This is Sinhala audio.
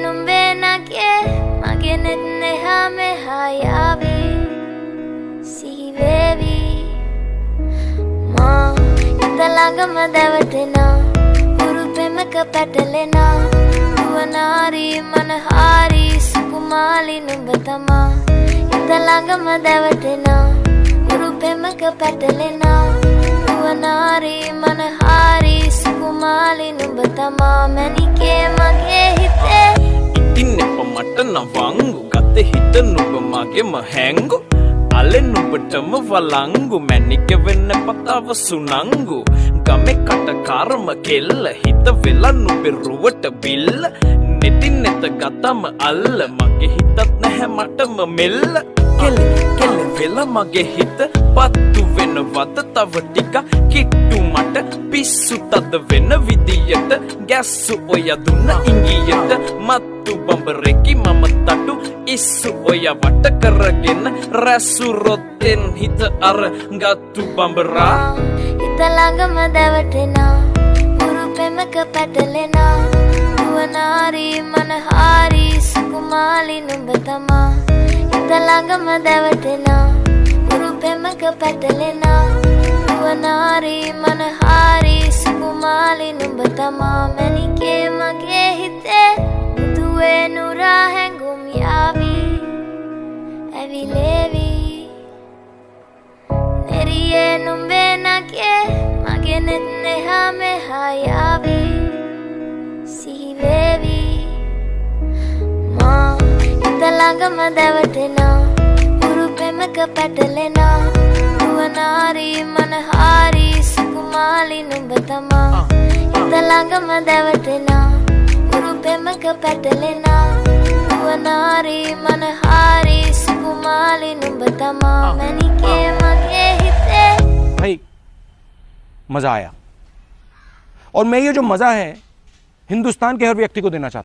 නුඹේ නගේ මගේ නෙත් එහා මෙහා යාවි සිහිවේවි මා හිත ළඟම දැවටෙනා උරු පෙමක පැටලෙනා නුවනාරි මනහාරි සුකුමාලි නුඹ තමා හිත ළඟම දැවටෙනා උරු පෙමක පැටලෙනා නුවනාරි මනහාරි සුකුමාලි නුඹ තමා මැනිකේ මගේ හිතේ ඉතින් එප මට නවංගු ගත හිත නුඹ මගෙම හැංගු අලෙන් නුඹටම වලංගු මැනික වෙන්න පතාව සුනංගු ගමේ කටකාරම කෙල්ල හිත වෙලා නුඹේ රුවට බිල්ල නෙතින් නෙත ගතම අල්ල මගේ හිතත් නැහැ මටම මෙල්ල කෙල වෙලා මගේ හිත පත්තු වෙනවද තව ටික කිට්ටු මට පිස්සු තද වෙන විදියට ගැස්සු ඔය දුන්න ඉංගියට මත්තු බඹරෙකි මම තටු ඉස්සු ඔය වට කරගෙන රැසු රොත්තෙන් හිත අර ගත්තු බඹරා හිත ළඟම දැවටෙනා උරු පෙමක පැටලෙනා නුවනාරි මනහාරි සුකුමාලි නුඹ තමා හිත ළඟම දැවටෙනා උරු පෙමක පැටලෙනා නුවනාරි මනහාරි සුකුමාලි නුඹ තමා මැනිකේ මගේ හිතේ මුදුවේ නුරා හැඟුම් යාවි ඇවිලේවි නෙරියේ නුඹේ නගේ මගේ නෙත් එහා මෙහා යාවි සිහිවේවි මා හිත ළඟම දැවටෙනා උරු පෙමක පැටලෙනා නුවනාරි මනහාරි සුකුමාලි නුඹ තමා හිත ළඟම දැවටෙනා උරු පෙමක පැටලෙනා නුවනාරි මනහාරි සුකුමාලි නුඹ තමා මැනිකේ මගේ හිතේ भाई मजा आया और मैं ये जो मजा है हिंदुस्तान के हर व्यक्ति को देना चाहता हूं।